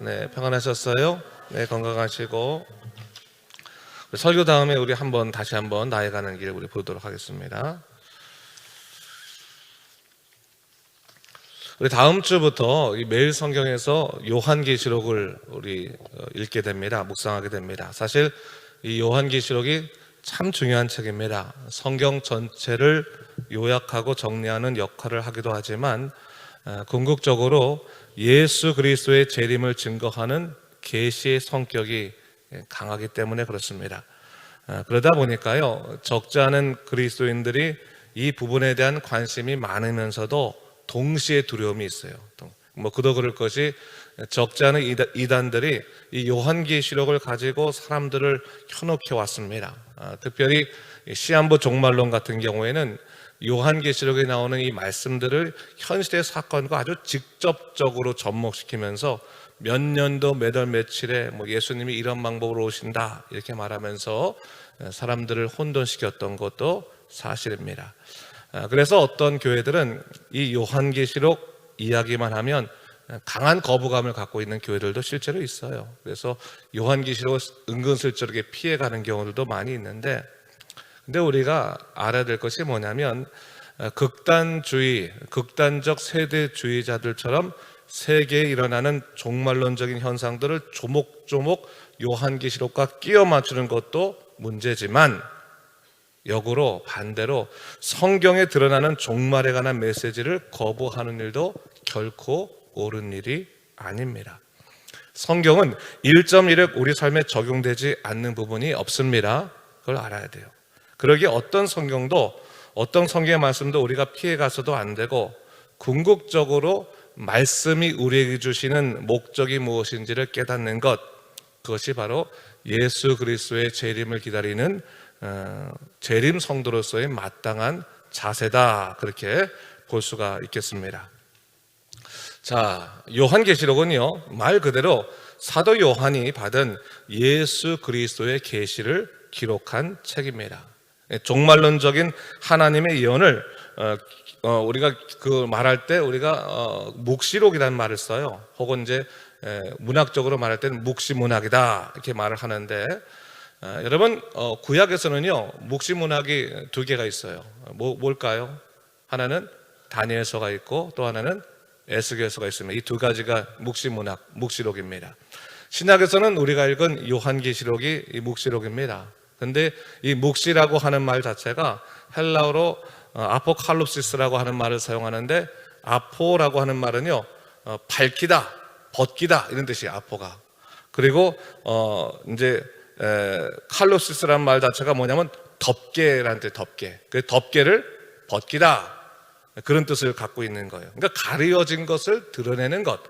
네, 평안하셨어요? 네, 건강하시고. 설교 다음에 우리 다시 한번 나아가는 길 우리 보도록 하겠습니다. 우리 다음 주부터 매일 성경에서 요한계시록을 우리 읽게 됩니다. 묵상하게 됩니다. 사실 이 요한계시록이 참 중요한 책입니다. 성경 전체를 요약하고 정리하는 역할을 하기도 하지만 궁극적으로 예수 그리스도의 재림을 증거하는 계시의 성격이 강하기 때문에 그렇습니다. 그러다 보니까요, 적지 않은 그리스도인들이 이 부분에 대한 관심이 많으면서도 동시에 두려움이 있어요. 그도 그럴 것이 적지 않은 이단들이 이 요한계시록을 가지고 사람들을 현혹해 왔습니다. 특별히 시한부 종말론 같은 경우에는 요한계시록에 나오는 이 말씀들을 현실의 사건과 아주 직접적으로 접목시키면서 몇 년도 몇 월 며칠에 예수님이 이런 방법으로 오신다 이렇게 말하면서 사람들을 혼돈시켰던 것도 사실입니다. 그래서 어떤 교회들은 이 요한계시록 이야기만 하면 강한 거부감을 갖고 있는 교회들도 실제로 있어요. 그래서 요한계시록을 은근슬쩍 피해가는 경우들도 많이 있는데, 근데 우리가 알아야 될 것이 뭐냐면 극단적 세대주의자들처럼 세계에 일어나는 종말론적인 현상들을 조목조목 요한계시록과 끼워 맞추는 것도 문제지만, 역으로 반대로 성경에 드러나는 종말에 관한 메시지를 거부하는 일도 결코 옳은 일이 아닙니다. 성경은 1.1획 우리 삶에 적용되지 않는 부분이 없습니다. 그걸 알아야 돼요. 그러기에 어떤 성경의 말씀도 우리가 피해가서도 안 되고, 궁극적으로 말씀이 우리에게 주시는 목적이 무엇인지를 깨닫는 것, 그것이 바로 예수 그리스도의 재림을 기다리는 재림 성도로서의 마땅한 자세다, 그렇게 볼 수가 있겠습니다. 자, 요한계시록은요, 말 그대로 사도 요한이 받은 예수 그리스도의 계시를 기록한 책입니다. 종말론적인 하나님의 예언을 우리가 말할 때 우리가 묵시록이라는 말을 써요. 혹은 이제 문학적으로 말할 때는 묵시문학이다 이렇게 말을 하는데, 여러분 구약에서는요 묵시문학이 두 개가 있어요. 뭘까요? 하나는 다니엘서가 있고 또 하나는 에스겔서가 있습니다. 이 두 가지가 묵시문학, 묵시록입니다. 신약에서는 우리가 읽은 요한계시록이 이 묵시록입니다. 근데 이 묵시라고 하는 말 자체가 헬라어로 아포칼립시스라고 하는 말을 사용하는데, 아포라고 하는 말은요 밝히다, 벗기다 이런 뜻이에요. 아포가. 그리고 이제 칼로시스라는 말 자체가 뭐냐면 덮개라는 뜻, 덮개. 그 덮개를 벗기다, 그런 뜻을 갖고 있는 거예요. 그러니까 가려진 것을 드러내는 것,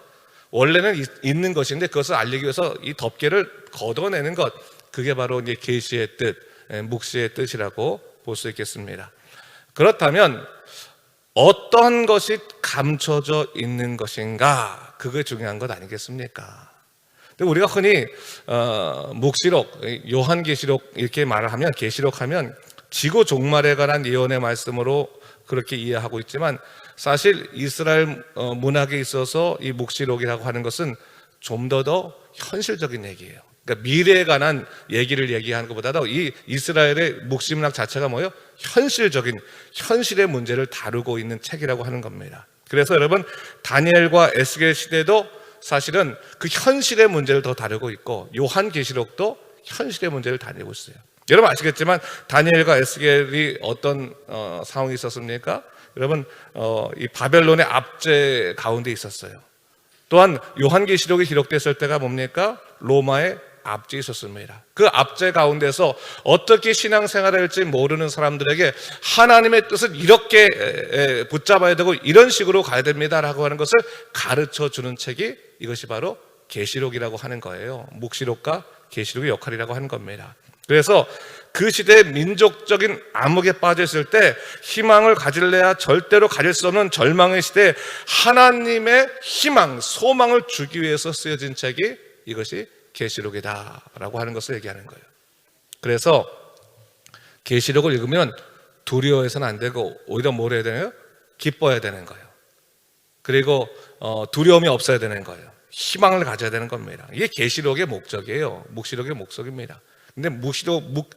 원래는 있는 것인데 그것을 알리기 위해서 이 덮개를 걷어내는 것, 그게 바로 이제 계시의 뜻, 묵시의 뜻이라고 볼 수 있겠습니다. 그렇다면 어떤 것이 감춰져 있는 것인가, 그게 중요한 것 아니겠습니까? 근데 우리가 흔히 묵시록, 요한계시록 이렇게 말을 하면, 계시록하면 지구 종말에 관한 예언의 말씀으로 그렇게 이해하고 있지만, 사실 이스라엘 문학에 있어서 이 묵시록이라고 하는 것은 좀 더 현실적인 얘기예요. 그러니까 미래에 관한 얘기를 얘기하는 것보다도 이 이스라엘의 묵시문학 자체가 뭐예요? 현실의 문제를 다루고 있는 책이라고 하는 겁니다. 그래서 여러분, 다니엘과 에스겔 시대도 사실은 그 현실의 문제를 더 다루고 있고, 요한계시록도 현실의 문제를 다루고 있어요. 여러분 아시겠지만 다니엘과 에스겔이 어떤 상황이 있었습니까? 여러분 이 바벨론의 압제 가운데 있었어요. 또한 요한계시록이 기록됐을 때가 뭡니까? 로마의 압제에 있었습니다. 그 압제 가운데서 어떻게 신앙생활을 할지 모르는 사람들에게 하나님의 뜻을 이렇게 붙잡아야 되고 이런 식으로 가야 됩니다라고 하는 것을 가르쳐주는 책이, 이것이 바로 계시록이라고 하는 거예요. 묵시록과 계시록의 역할이라고 하는 겁니다. 그래서 그 시대의 민족적인 암흑에 빠져 있을 때 희망을 가질래야 절대로 가질 수 없는 절망의 시대에 하나님의 희망, 소망을 주기 위해서 쓰여진 책이 이것이 계시록이다라고 하는 것을 얘기하는 거예요. 그래서 계시록을 읽으면 두려워해서는 안 되고 오히려 뭘 해야 되나요? 기뻐해야 되는 거예요. 그리고 두려움이 없어야 되는 거예요. 희망을 가져야 되는 겁니다. 이게 계시록의 목적이에요. 묵시록의 목적입니다. 근데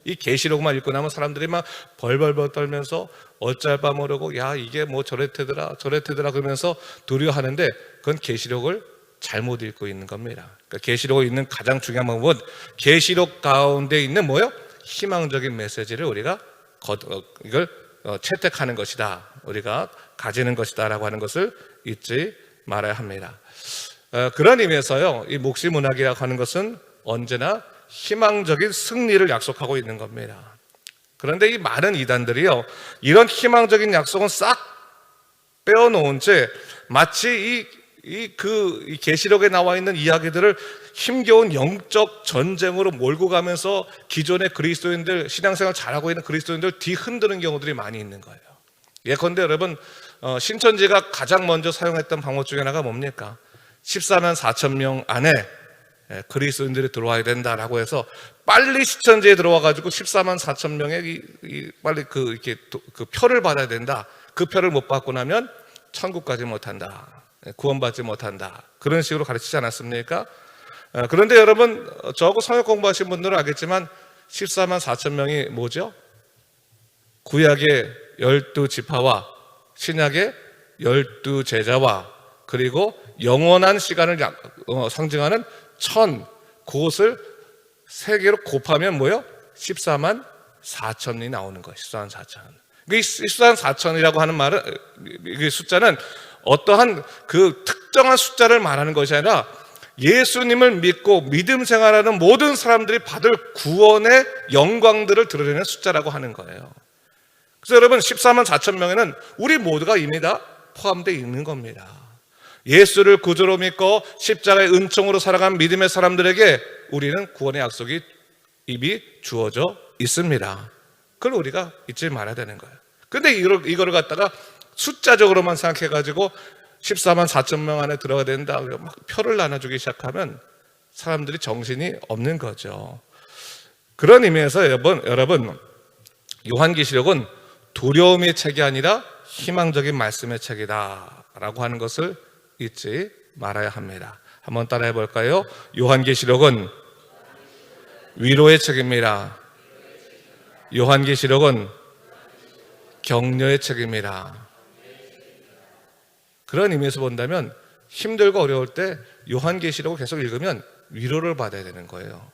이 계시록만 읽고 나면 사람들이 막 벌벌벌 떨면서 어쩔 바 모르고 야 이게 뭐 저랬대더라 그러면서 두려워하는데 그건 계시록을 잘못 읽고 있는 겁니다. 그러니까 계시록에 있는 가장 중요한 방법은 계시록 가운데 있는 뭐요? 희망적인 메시지를 우리가 이걸 채택하는 것이다. 우리가 가지는 것이다 라고 하는 것을 잊지 말아야 합니다. 그런 의미에서요, 이 묵시 문학이라고 하는 것은 언제나 희망적인 승리를 약속하고 있는 겁니다. 그런데 이 많은 이단들이요, 이런 희망적인 약속은 싹 빼어놓은 채 마치 이 계시록에 나와 있는 이야기들을 힘겨운 영적 전쟁으로 몰고 가면서 기존의 그리스도인들, 신앙생활 잘하고 있는 그리스도인들 뒤흔드는 경우들이 많이 있는 거예요. 예컨대 여러분, 신천지가 가장 먼저 사용했던 방법 중에 하나가 뭡니까? 14만 4천 명 안에 그리스도인들이 들어와야 된다라고 해서 빨리 신천지에 들어와가지고 14만 4천 명의 빨리 이렇게 그 표를 받아야 된다. 그 표를 못 받고 나면 천국 가지 못한다. 구원받지 못한다. 그런 식으로 가르치지 않았습니까? 그런데 여러분, 저하고 성역 공부하신 분들은 알겠지만 14만 4천 명이 뭐죠? 구약의 12지파와 신약의 12제자와 그리고 영원한 시간을 상징하는 그것을 세 개로 곱하면 뭐요? 14만 4천이 나오는 거예요. 14만 4천. 이 14만 4천이라고 하는 말은, 이 숫자는 어떠한 그 특정한 숫자를 말하는 것이 아니라 예수님을 믿고 믿음 생활하는 모든 사람들이 받을 구원의 영광들을 드러내는 숫자라고 하는 거예요. 그래서 여러분, 14만 4천 명에는 우리 모두가 이미 다 포함되어 있는 겁니다. 예수를 구주로 믿고 십자가의 은총으로 살아간 믿음의 사람들에게 우리는 구원의 약속이 이미 주어져 있습니다. 그걸 우리가 잊지 말아야 되는 거예요. 근데 이거를 갖다가 숫자적으로만 생각해가지고 14만 4천 명 안에 들어가야 된다, 막 표를 나눠주기 시작하면 사람들이 정신이 없는 거죠. 그런 의미에서 여러분, 요한계시록은 두려움의 책이 아니라 희망적인 말씀의 책이다 라고 하는 것을 잊지 말아야 합니다. 한번 따라해 볼까요? 요한계시록은 위로의 책입니다. 요한계시록은 격려의 책입니다. 그런 의미에서 본다면 힘들고 어려울 때 요한계시록을 계속 읽으면 위로를 받아야 되는 거예요.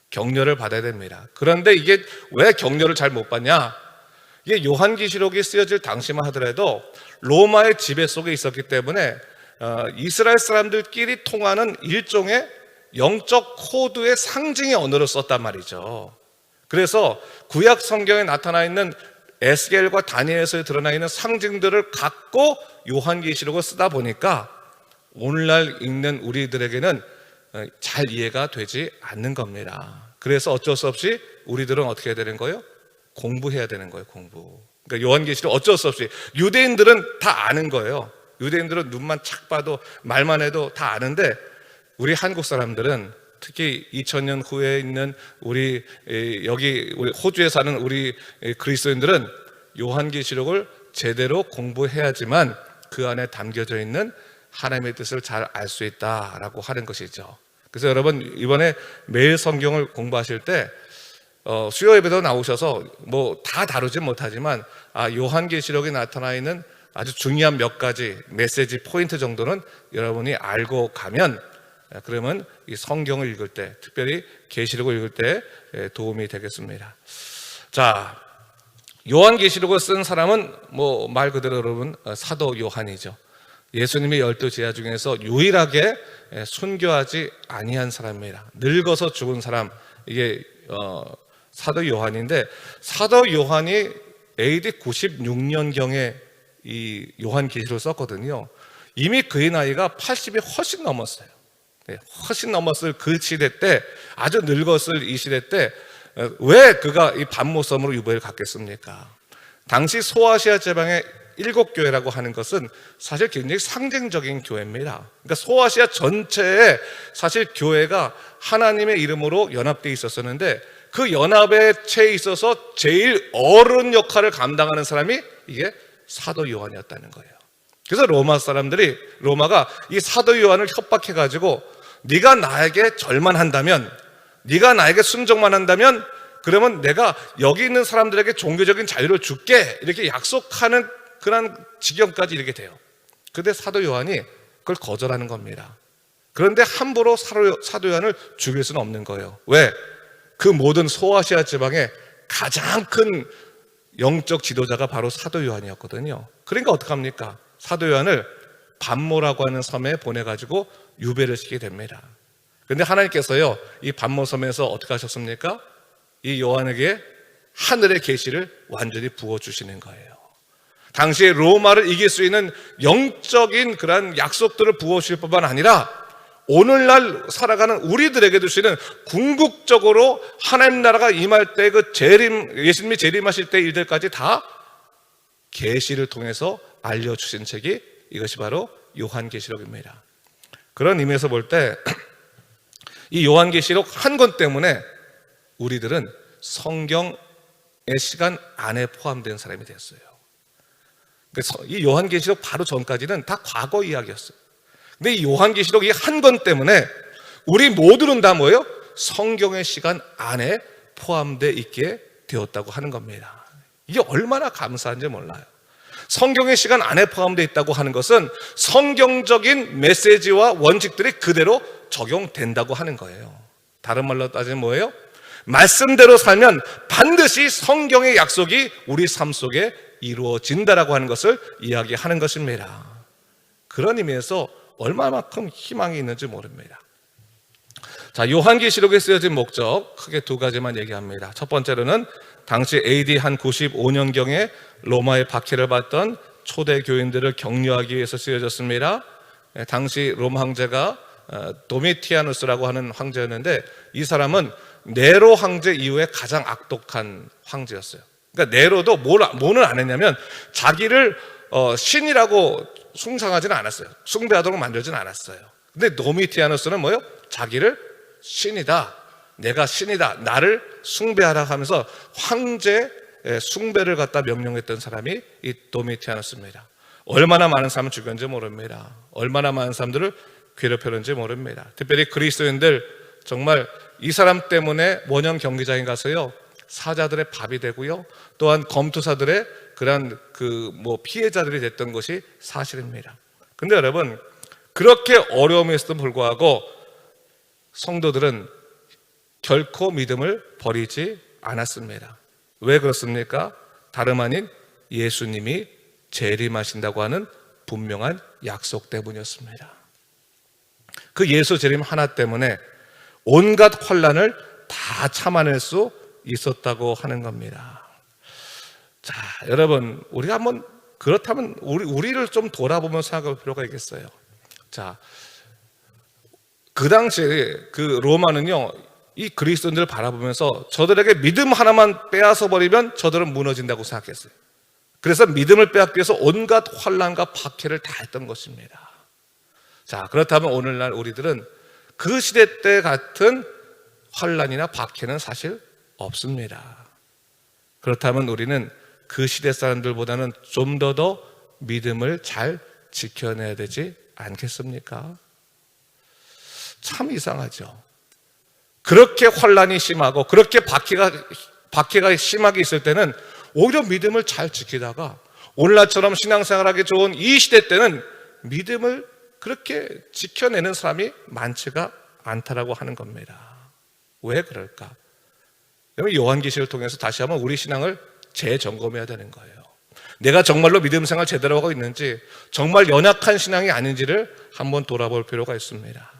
격려를 받아야 됩니다. 그런데 이게 왜 격려를 잘 못 받냐? 이게 요한계시록이 쓰여질 당시만 하더라도 로마의 지배 속에 있었기 때문에 이스라엘 사람들끼리 통하는 일종의 영적 코드의 상징의 언어를 썼단 말이죠. 그래서 구약 성경에 나타나 있는 에스겔과 다니엘서에 드러나 있는 상징들을 갖고 요한계시록을 쓰다 보니까 오늘날 읽는 우리들에게는 잘 이해가 되지 않는 겁니다. 그래서 어쩔 수 없이 우리들은 어떻게 해야 되는 거예요? 공부해야 되는 거예요. 공부. 그러니까 요한계시록 어쩔 수 없이, 유대인들은 다 아는 거예요. 유대인들은 눈만 착 봐도 말만 해도 다 아는데 우리 한국 사람들은, 특히 2000년 후에 있는 우리 호주에 사는 우리 그리스도인들은 요한계시록을 제대로 공부해야지만 그 안에 담겨져 있는 하나님의 뜻을 잘 알 수 있다라고 하는 것이죠. 그래서 여러분, 이번에 매일 성경을 공부하실 때 수요 예배도 나오셔서 뭐 다 다루진 못하지만 요한계시록에 나타나 있는 아주 중요한 몇 가지 메시지 포인트 정도는 여러분이 알고 가면, 그러면 이 성경을 읽을 때, 특별히 계시록을 읽을 때 도움이 되겠습니다. 자, 요한계시록을 쓴 사람은 뭐 말 그대로 여러분 사도 요한이죠. 예수님의 12제자 중에서 유일하게 순교하지 아니한 사람입니다. 늙어서 죽은 사람, 이게 사도 요한인데, 사도 요한이 AD 96년경에 이 요한계시록을 썼거든요. 이미 그의 나이가 80이 훨씬 넘었어요. 훨씬 넘었을 그 시대 때, 아주 늙었을 이 시대 때 왜 그가 이 반모섬으로 유배를 갔겠습니까? 당시 소아시아 지방의 7교회라고 하는 것은 사실 굉장히 상징적인 교회입니다. 그러니까 소아시아 전체에 사실 교회가 하나님의 이름으로 연합되어 있었는데, 그 연합에 채 있어서 제일 어른 역할을 감당하는 사람이 이게 사도 요한이었다는 거예요. 그래서 로마가 이 사도 요한을 협박해가지고 네가 나에게 절만 한다면, 네가 나에게 순종만 한다면 그러면 내가 여기 있는 사람들에게 종교적인 자유를 줄게, 이렇게 약속하는 그런 지경까지 이르게 돼요. 그런데 사도 요한이 그걸 거절하는 겁니다. 그런데 함부로 사도 요한을 죽일 수는 없는 거예요. 왜? 그 모든 소아시아 지방에 가장 큰 영적 지도자가 바로 사도 요한이었거든요. 그러니까 어떡합니까? 사도 요한을 반모라고 하는 섬에 보내가지고 유배를 시키게 됩니다. 그런데 하나님께서요, 이 반모 섬에서 어떻게 하셨습니까? 이 요한에게 하늘의 계시를 완전히 부어주시는 거예요. 당시에 로마를 이길 수 있는 영적인 그런 약속들을 부어주실 뿐만 아니라 오늘날 살아가는 우리들에게 주시는 궁극적으로 하나님 나라가 임할 때 그 예수님이 재림하실 때 일들까지 다 계시를 통해서 알려주신 책이 이것이 바로 요한계시록입니다. 그런 의미에서 볼 때 이 요한계시록 한 권 때문에 우리들은 성경의 시간 안에 포함된 사람이 됐어요. 그래서 이 요한계시록 바로 전까지는 다 과거 이야기였어요. 근데 이 요한계시록 이 한 권 때문에 우리 모두는 다 뭐예요? 성경의 시간 안에 포함되어 있게 되었다고 하는 겁니다. 이게 얼마나 감사한지 몰라요. 성경의 시간 안에 포함되어 있다고 하는 것은 성경적인 메시지와 원칙들이 그대로 적용된다고 하는 거예요. 다른 말로 따지면 뭐예요? 말씀대로 살면 반드시 성경의 약속이 우리 삶 속에 이루어진다라고 하는 것을 이야기하는 것입니다. 그런 의미에서 얼마만큼 희망이 있는지 모릅니다. 자, 요한계시록에 쓰여진 목적 크게 두 가지만 얘기합니다. 첫 번째로는 당시 AD 한 95년경에 로마의 박해를 받던 초대 교인들을 격려하기 위해서 쓰여졌습니다. 당시 로마 황제가 도미티아누스라고 하는 황제였는데 이 사람은 네로 황제 이후에 가장 악독한 황제였어요. 그러니까 네로도 뭐는 안 했냐면 자기를 신이라고 숭상하지는 않았어요. 숭배하도록 만들지는 않았어요. 근데 도미티아누스는 뭐예요? 자기를 신이다, 내가 신이다, 나를 숭배하라 하면서 황제의 숭배를 갖다 명령했던 사람이 이 도미티아누스입니다. 얼마나 많은 사람을 죽였는지 모릅니다. 얼마나 많은 사람들을 괴롭혔는지 모릅니다. 특별히 그리스도인들, 정말 이 사람 때문에 원형 경기장에 가서요 사자들의 밥이 되고요, 또한 검투사들의 그런 피해자들이 됐던 것이 사실입니다. 근데 여러분, 그렇게 어려움에서도 불구하고 성도들은 결코 믿음을 버리지 않았습니다. 왜 그렇습니까? 다름 아닌 예수님이 재림하신다고 하는 분명한 약속 때문이었습니다. 그 예수 재림 하나 때문에 온갖 환난을 다 참아낼 수 있었다고 하는 겁니다. 자, 여러분, 우리가 한번 그렇다면 우리를 좀 돌아보면서 생각할 필요가 있겠어요. 자, 그 당시에 그 로마는요, 이 그리스도인들을 바라보면서 저들에게 믿음 하나만 빼앗아 버리면 저들은 무너진다고 생각했어요. 그래서 믿음을 빼앗기 위해서 온갖 환난과 박해를 다 했던 것입니다. 자, 그렇다면 오늘날 우리들은 그 시대 때 같은 환난이나 박해는 사실 없습니다. 그렇다면 우리는 그 시대 사람들보다는 좀 더 믿음을 잘 지켜내야 되지 않겠습니까? 참 이상하죠. 그렇게 환난이 심하고 그렇게 박해가 심하게 있을 때는 오히려 믿음을 잘 지키다가 오늘날처럼 신앙생활하기 좋은 이 시대 때는 믿음을 그렇게 지켜내는 사람이 많지가 않다라고 하는 겁니다. 왜 그럴까? 요한계시를 통해서 다시 한번 우리 신앙을 재점검해야 되는 거예요. 내가 정말로 믿음 생활 제대로 하고 있는지, 정말 연약한 신앙이 아닌지를 한번 돌아볼 필요가 있습니다.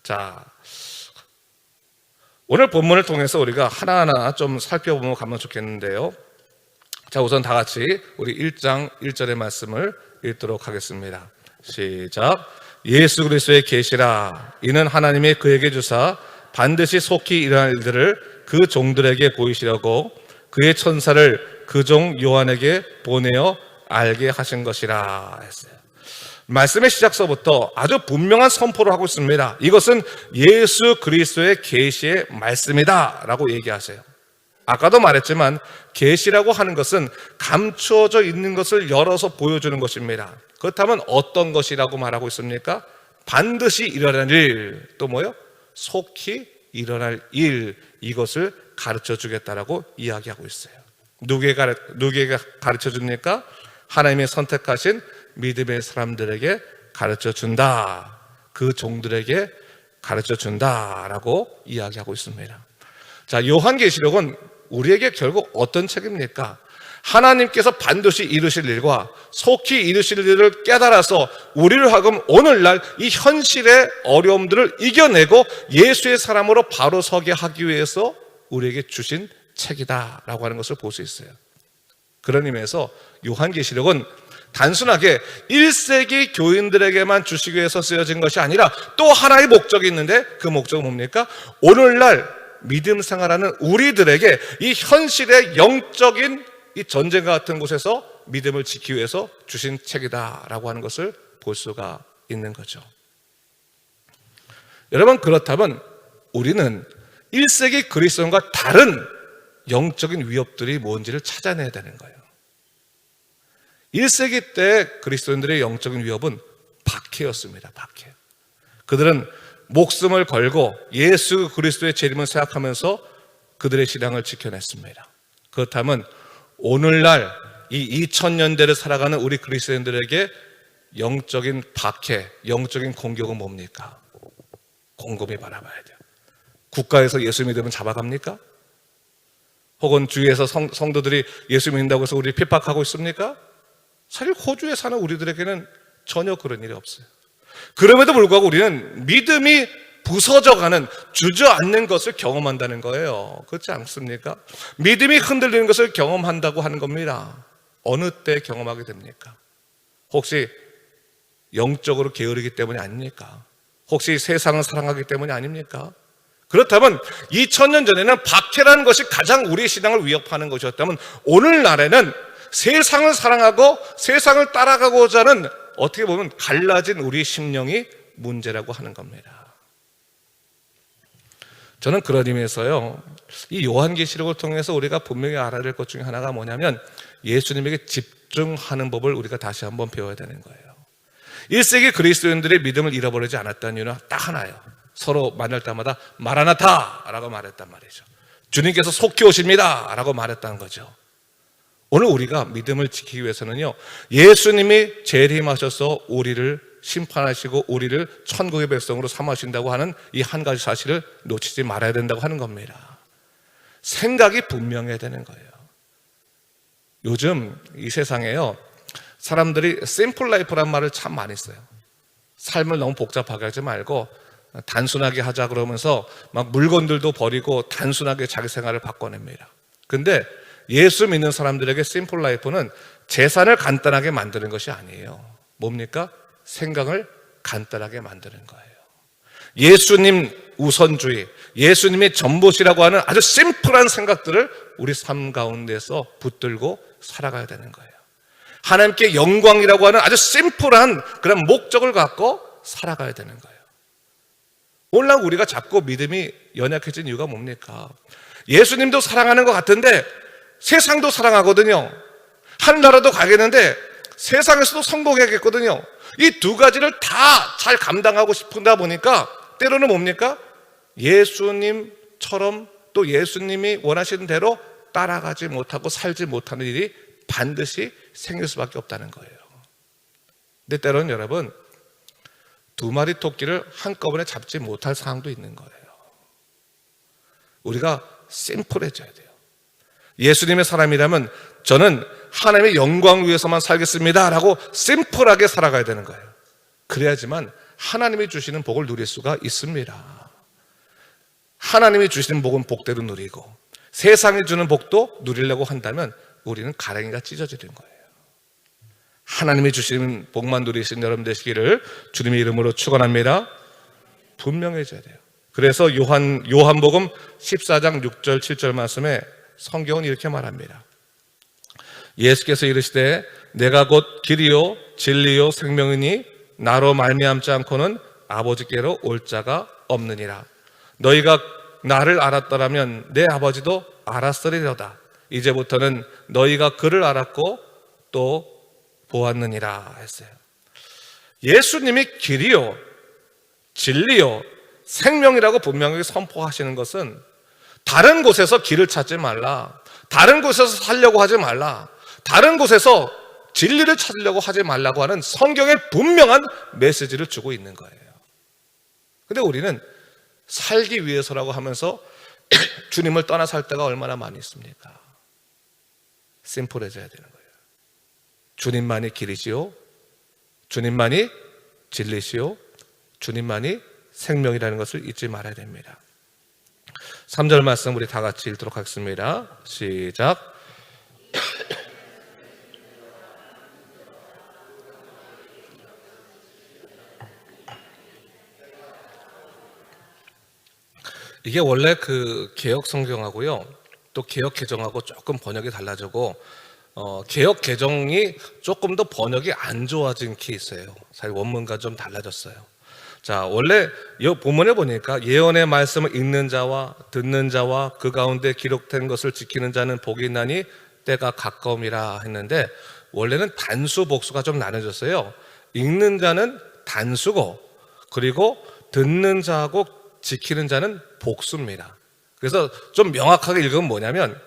자, 오늘 본문을 통해서 우리가 하나하나 좀 살펴보면 가면 좋겠는데요. 자, 우선 다 같이 우리 1장 1절의 말씀을 읽도록 하겠습니다. 시작. 예수 그리스도의 계시라. 이는 하나님이 그에게 주사 반드시 속히 일어날 일들을 그 종들에게 보이시려고 그의 천사를 그 종 요한에게 보내어 알게 하신 것이라 했어요. 말씀의 시작서부터 아주 분명한 선포를 하고 있습니다. 이것은 예수 그리스도의 계시의 말씀이다 라고 얘기하세요. 아까도 말했지만 계시라고 하는 것은 감추어져 있는 것을 열어서 보여주는 것입니다. 그렇다면 어떤 것이라고 말하고 있습니까? 반드시 일어날 일, 또 뭐요? 속히 일어날 일, 이것을 가르쳐 주겠다라고 이야기하고 있어요. 누구에게 가르쳐 줍니까? 하나님이 선택하신 믿음의 사람들에게 가르쳐 준다. 그 종들에게 가르쳐 준다라고 이야기하고 있습니다. 자, 요한계시록은 우리에게 결국 어떤 책입니까? 하나님께서 반드시 이루실 일과 속히 이루실 일을 깨달아서 우리를 하여금 오늘날 이 현실의 어려움들을 이겨내고 예수의 사람으로 바로 서게 하기 위해서 우리에게 주신 책이다라고 하는 것을 볼 수 있어요. 그런 의미에서 요한계시록은 단순하게 1세기 교인들에게만 주시기 위해서 쓰여진 것이 아니라 또 하나의 목적이 있는데, 그 목적은 뭡니까? 오늘날 믿음 생활하는 우리들에게 이 현실의 영적인 이 전쟁과 같은 곳에서 믿음을 지키기 위해서 주신 책이다라고 하는 것을 볼 수가 있는 거죠. 여러분, 그렇다면 우리는 1세기 그리스도인과 다른 영적인 위협들이 뭔지를 찾아내야 되는 거예요. 1세기 때 그리스도인들의 영적인 위협은 박해였습니다. 박해. 그들은 목숨을 걸고 예수 그리스도의 재림을 생각하면서 그들의 신앙을 지켜냈습니다. 그렇다면 오늘날 이 2000년대를 살아가는 우리 그리스도인들에게 영적인 박해, 영적인 공격은 뭡니까? 곰곰이 바라봐야 돼요. 국가에서 예수 믿으면 잡아갑니까? 혹은 주위에서 성도들이 예수 믿는다고 해서 우리를 핍박하고 있습니까? 사실 호주에 사는 우리들에게는 전혀 그런 일이 없어요. 그럼에도 불구하고 우리는 믿음이 부서져가는, 주저앉는 것을 경험한다는 거예요. 그렇지 않습니까? 믿음이 흔들리는 것을 경험한다고 하는 겁니다. 어느 때 경험하게 됩니까? 혹시 영적으로 게으르기 때문이 아닙니까? 혹시 세상을 사랑하기 때문이 아닙니까? 그렇다면 2000년 전에는 박해라는 것이 가장 우리 신앙을 위협하는 것이었다면 오늘날에는 세상을 사랑하고 세상을 따라가고자 하는, 어떻게 보면 갈라진 우리 심령이 문제라고 하는 겁니다. 저는 그런 의미에서요, 이 요한계시록을 통해서 우리가 분명히 알아야 될 것 중에 하나가 뭐냐면 예수님에게 집중하는 법을 우리가 다시 한번 배워야 되는 거예요. 1세기 그리스도인들의 믿음을 잃어버리지 않았다는 이유는 딱 하나예요. 서로 만날 때마다 마라나타 라고 말했단 말이죠. 주님께서 속히 오십니다 라고 말했다는 거죠. 오늘 우리가 믿음을 지키기 위해서는요, 예수님이 재림하셔서 우리를 심판하시고 우리를 천국의 백성으로 삼으신다고 하는 이 한 가지 사실을 놓치지 말아야 된다고 하는 겁니다. 생각이 분명해야 되는 거예요. 요즘 이 세상에요, 사람들이 심플 라이프란 말을 참 많이 써요. 삶을 너무 복잡하게 하지 말고 단순하게 하자 그러면서 막 물건들도 버리고 단순하게 자기 생활을 바꿔냅니다. 근데 예수 믿는 사람들에게 심플 라이프는 재산을 간단하게 만드는 것이 아니에요. 뭡니까? 생각을 간단하게 만드는 거예요. 예수님 우선주의, 예수님의 전부시라고 하는 아주 심플한 생각들을 우리 삶 가운데서 붙들고 살아가야 되는 거예요. 하나님께 영광이라고 하는 아주 심플한 그런 목적을 갖고 살아가야 되는 거예요. 오늘날 우리가 자꾸 믿음이 연약해진 이유가 뭡니까? 예수님도 사랑하는 것 같은데 세상도 사랑하거든요. 하늘나라도 가겠는데 세상에서도 성공해야겠거든요. 이 두 가지를 다 잘 감당하고 싶다 보니까 때로는 뭡니까? 예수님처럼 또 예수님이 원하시는 대로 따라가지 못하고 살지 못하는 일이 반드시 생길 수밖에 없다는 거예요. 근데 때로는 여러분, 두 마리 토끼를 한꺼번에 잡지 못할 상황도 있는 거예요. 우리가 심플해져야 돼요. 예수님의 사람이라면 저는 하나님의 영광을 위해서만 살겠습니다 라고 심플하게 살아가야 되는 거예요. 그래야지만 하나님이 주시는 복을 누릴 수가 있습니다. 하나님이 주시는 복은 복대로 누리고 세상이 주는 복도 누리려고 한다면 우리는 가랭이가 찢어지는 거예요. 하나님이 주시는 복만 누리신 여러분 되시기를 주님의 이름으로 축원합니다. 분명해져야 돼요. 그래서 요한복음 14장 6절 7절 말씀에 성경은 이렇게 말합니다. 예수께서 이르시되 내가 곧 길이요 진리요 생명이니 나로 말미암지 않고는 아버지께로 올 자가 없느니라. 너희가 나를 알았더라면 내 아버지도 알았으리로다. 이제부터는 너희가 그를 알았고 또 보았느니라 했어요. 예수님이 길이요 진리요 생명이라고 분명하게 선포하시는 것은 다른 곳에서 길을 찾지 말라, 다른 곳에서 살려고 하지 말라, 다른 곳에서 진리를 찾으려고 하지 말라고 하는 성경의 분명한 메시지를 주고 있는 거예요. 근데 우리는 살기 위해서라고 하면서 주님을 떠나 살 때가 얼마나 많이 있습니까? 심플해져야 되는 거예요. 주님만이 길이시요, 주님만이 진리시요, 주님만이 생명이라는 것을 잊지 말아야 됩니다. 3절 말씀 우리 다 같이 읽도록 하겠습니다. 시작. 이게 원래 그 개역 성경하고요, 또 개역 개정하고 조금 번역이 달라지고, 개역 개정이 조금 더 번역이 안 좋아진 케이스예요. 사실 원문과 좀 달라졌어요. 자, 원래 이 본문에 보니까 예언의 말씀을 읽는 자와 듣는 자와 그 가운데 기록된 것을 지키는 자는 복이 있나니 때가 가까움이라 했는데, 원래는 단수 복수가 좀 나눠졌어요. 읽는 자는 단수고, 그리고 듣는 자하고 지키는 자는 복수입니다. 그래서 좀 명확하게 읽으면 뭐냐면,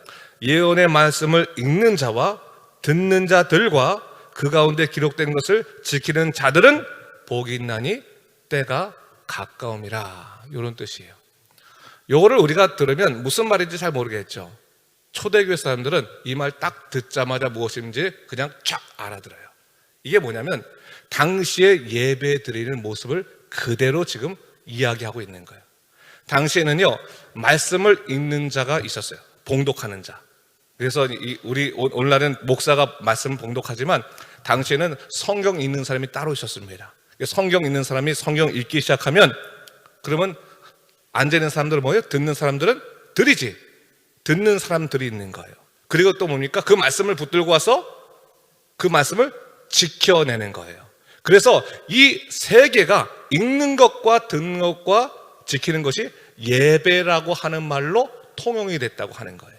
예언의 말씀을 읽는 자와 듣는 자들과 그 가운데 기록된 것을 지키는 자들은 복이 있나니 때가 가까움이라, 이런 뜻이에요. 요거를 우리가 들으면 무슨 말인지 잘 모르겠죠. 초대교회 사람들은 이 말 딱 듣자마자 무엇인지 그냥 쫙 알아들어요. 이게 뭐냐면 당시에 예배 드리는 모습을 그대로 지금 이야기하고 있는 거예요. 당시에는요, 말씀을 읽는 자가 있었어요. 봉독하는 자. 그래서 우리 오늘날은 목사가 말씀을 봉독하지만 당시에는 성경 읽는 사람이 따로 있었습니다. 성경 읽는 사람이 성경 읽기 시작하면 그러면 앉아있는 사람들은 뭐예요? 듣는 사람들은 들이지. 듣는 사람들이 있는 거예요. 그리고 또 뭡니까? 그 말씀을 붙들고 와서 그 말씀을 지켜내는 거예요. 그래서 이 세 개가 읽는 것과 듣는 것과 지키는 것이 예배라고 하는 말로 통용이 됐다고 하는 거예요.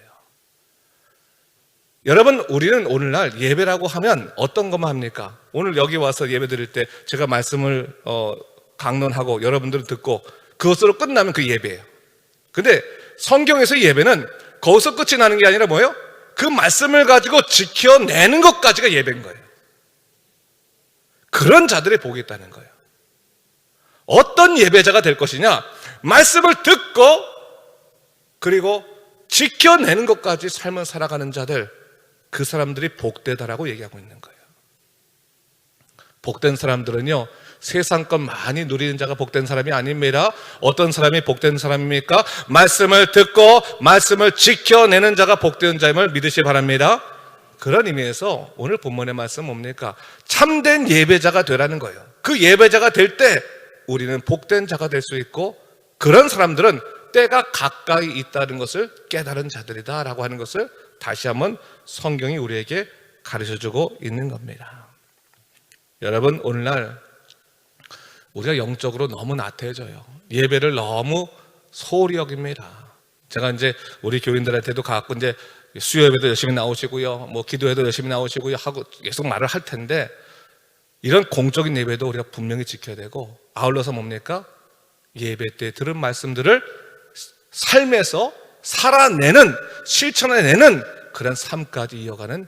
여러분, 우리는 오늘날 예배라고 하면 어떤 것만 합니까? 오늘 여기 와서 예배 드릴 때 제가 말씀을 강론하고 여러분들은 듣고 그것으로 끝나면 그 예배예요. 근데 성경에서 예배는 거기서 끝이 나는 게 아니라 뭐예요? 그 말씀을 가지고 지켜내는 것까지가 예배인 거예요. 그런 자들의 복이 있다는 거예요. 어떤 예배자가 될 것이냐? 말씀을 듣고 그리고 지켜내는 것까지 삶을 살아가는 자들, 그 사람들이 복되다라고 얘기하고 있는 거예요. 복된 사람들은요, 세상 것 많이 누리는 자가 복된 사람이 아닙니다. 어떤 사람이 복된 사람입니까? 말씀을 듣고 말씀을 지켜내는 자가 복된 자임을 믿으시기 바랍니다. 그런 의미에서 오늘 본문의 말씀은 뭡니까? 참된 예배자가 되라는 거예요. 그 예배자가 될 때 우리는 복된 자가 될 수 있고, 그런 사람들은 때가 가까이 있다는 것을 깨달은 자들이다라고 하는 것을 다시 한번 성경이 우리에게 가르쳐주고 있는 겁니다. 여러분, 오늘날 우리가 영적으로 너무 나태해져요. 예배를 너무 소홀히 여깁니다. 제가 이제 우리 교인들한테도 가끔 이제 수요예배도 열심히 나오시고요, 뭐 기도회도 열심히 나오시고요 하고 계속 말을 할 텐데, 이런 공적인 예배도 우리가 분명히 지켜야 되고, 아울러서 뭡니까? 예배 때 들은 말씀들을 삶에서 살아내는, 실천해내는 그런 삶까지 이어가는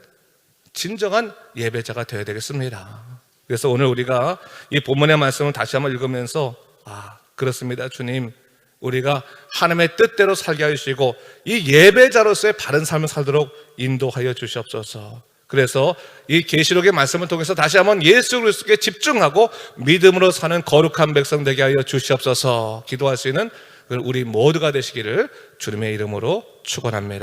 진정한 예배자가 되어야 되겠습니다. 그래서 오늘 우리가 이 본문의 말씀을 다시 한번 읽으면서, 그렇습니다, 주님, 우리가 하나님의 뜻대로 살게 하시고 이 예배자로서의 바른 삶을 살도록 인도하여 주시옵소서. 그래서 이 계시록의 말씀을 통해서 다시 한번 예수 그리스도께 집중하고 믿음으로 사는 거룩한 백성 되게 하여 주시옵소서. 기도할 수 있는 우리 모두가 되시기를 주님의 이름으로 축원합니다.